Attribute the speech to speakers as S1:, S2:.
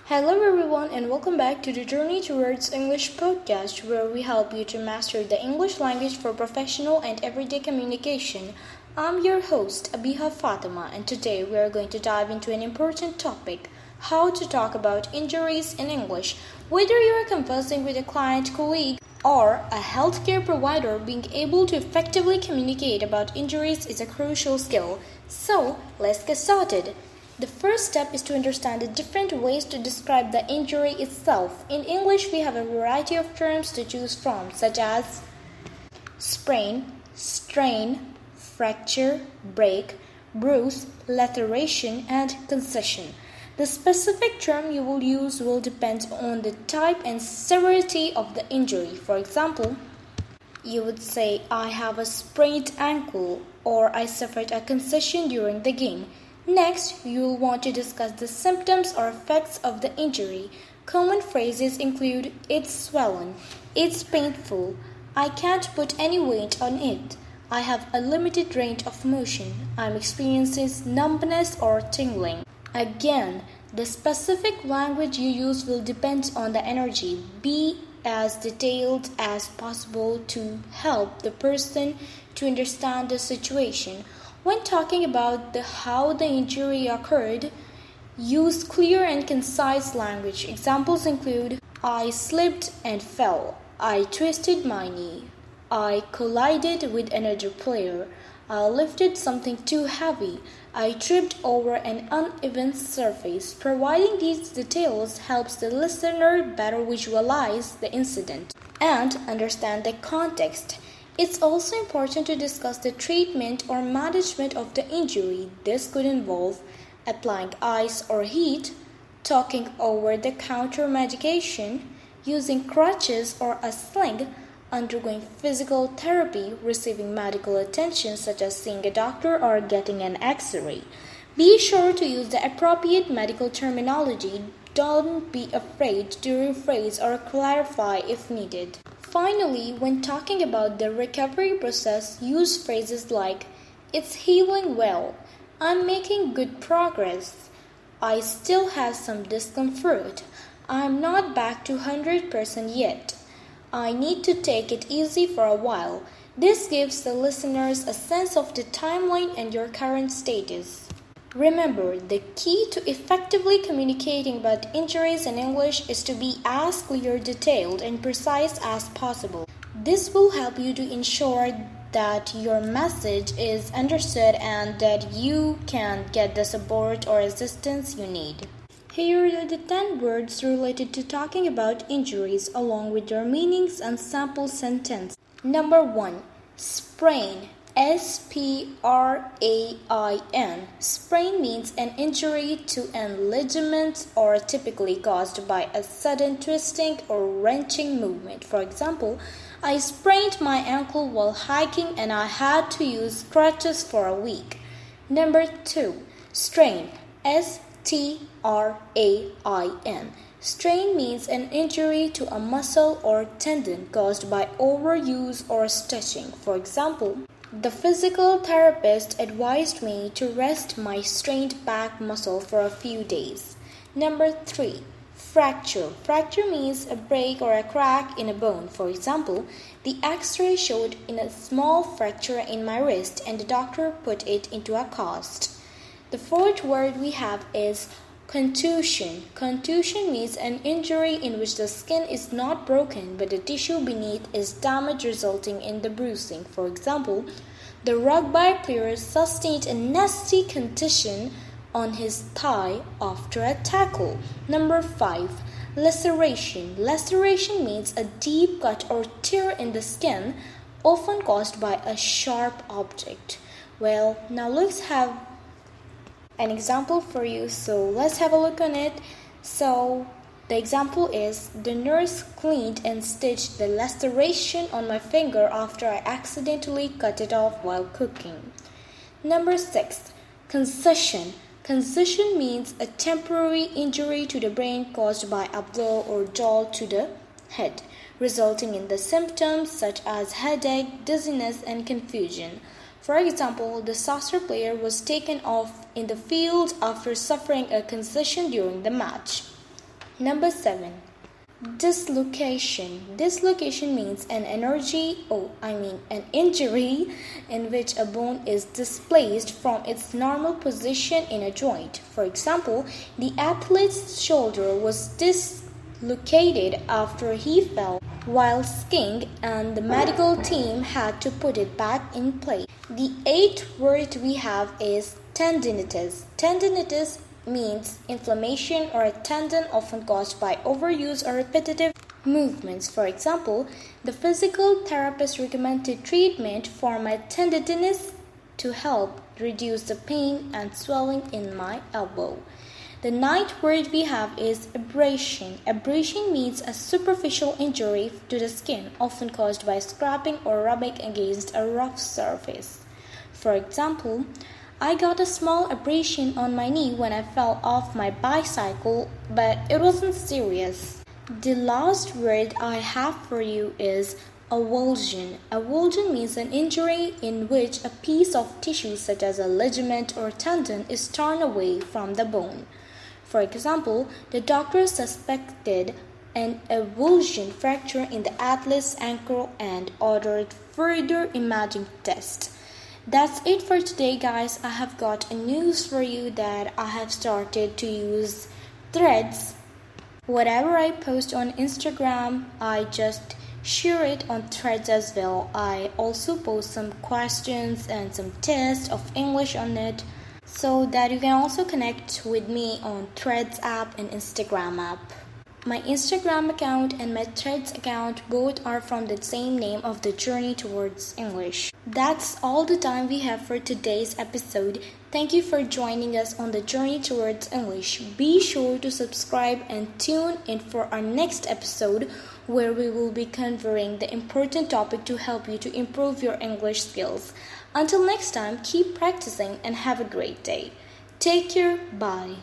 S1: Hello, everyone, and welcome back to the Journey Towards English podcast, where we help you to master the English language for professional and everyday communication. I'm your host, Abiha Fatima, and today we are going to dive into an important topic: how to talk about injuries in English. Whether you are conversing with a client, colleague, or a healthcare provider, being able to effectively communicate about injuries is a crucial skill. So, let's get started. The first step is to understand the different ways to describe the injury itself. In English, we have a variety of terms to choose from, such as sprain, strain, fracture, break, bruise, laceration, and concussion. The specific term you will use will depend on the type and severity of the injury. For example, you would say, I have a sprained ankle, or I suffered a concussion during the game. Next, you will want to discuss the symptoms or effects of the injury. Common phrases include, it's swollen, it's painful, I can't put any weight on it, I have a limited range of motion, I'm experiencing numbness or tingling. Again, the specific language you use will depend on the energy. Be as detailed as possible to help the person to understand the situation. When talking about how the injury occurred, use clear and concise language. Examples include, I slipped and fell, I twisted my knee, I collided with another player, I lifted something too heavy, I tripped over an uneven surface. Providing these details helps the listener better visualize the incident and understand the context. It's also important to discuss the treatment or management of the injury. This could involve applying ice or heat, talking over the counter medication, using crutches or a sling, undergoing physical therapy, receiving medical attention such as seeing a doctor or getting an X-ray. Be sure to use the appropriate medical terminology. Don't be afraid to rephrase or clarify if needed. Finally, when talking about the recovery process, use phrases like, it's healing well, I'm making good progress, I still have some discomfort, I'm not back to 100% yet, I need to take it easy for a while. This gives the listeners a sense of the timeline and your current status. Remember, the key to effectively communicating about injuries in English is to be as clear, detailed, and precise as possible. This will help you to ensure that your message is understood and that you can get the support or assistance you need. Here are the 10 words related to talking about injuries along with their meanings and sample sentence. Number 1. Sprain. Sprain. Sprain means an injury to an ligament or typically caused by a sudden twisting or wrenching movement. For example, I sprained my ankle while hiking and I had to use crutches for a week. Number 2. Strain. Strain. Strain means an injury to a muscle or tendon caused by overuse or stretching. For example, the physical therapist advised me to rest my strained back muscle for a few days. Number 3. Fracture. Fracture means a break or a crack in a bone. For example, the X-ray showed a small fracture in my wrist and the doctor put it into a cast. The fourth word we have is contusion. Contusion means an injury in which the skin is not broken but the tissue beneath is damaged resulting in the bruising. For example, the rugby player sustained a nasty contusion on his thigh after a tackle. Number 5. Laceration. Laceration means a deep cut or tear in the skin, often caused by a sharp object. Well, now let's have an example for you, so let's have a look on it. So the example is, the nurse cleaned and stitched the laceration on my finger after I accidentally cut it off while cooking. Number 6. Concussion. Concussion means a temporary injury to the brain caused by a blow or jolt to the head, resulting in the symptoms such as headache, dizziness, and confusion. For example, the soccer player was taken off in the field after suffering a concussion during the match. Number 7. Dislocation. Dislocation means an injury in which a bone is displaced from its normal position in a joint. For example, the athlete's shoulder was dislocated after he fell while skiing, and the medical team had to put it back in place. The 8th word we have is tendinitis. Tendinitis means inflammation or a tendon often caused by overuse or repetitive movements. For example, the physical therapist recommended treatment for my tendinitis to help reduce the pain and swelling in my elbow. The 9th word we have is abrasion. Abrasion means a superficial injury to the skin, often caused by scraping or rubbing against a rough surface. For example, I got a small abrasion on my knee when I fell off my bicycle, but it wasn't serious. The last word I have for you is avulsion. Avulsion means an injury in which a piece of tissue such as a ligament or tendon is torn away from the bone. For example, the doctor suspected an avulsion fracture in the athlete's ankle and ordered further imaging tests. That's it for today, guys. I have got a news for you that I have started to use Threads. Whatever I post on Instagram, I just share it on Threads as well. I also post some questions and some tests of English on it, so that you can also connect with me on Threads app and Instagram app. My Instagram account and my Threads account both are from the same name of the Journey Towards English. That's all the time we have for today's episode. Thank you for joining us on the Journey Towards English. Be sure to subscribe and tune in for our next episode, where we will be covering the important topic to help you to improve your English skills. Until next time, keep practicing and have a great day. Take care. Bye.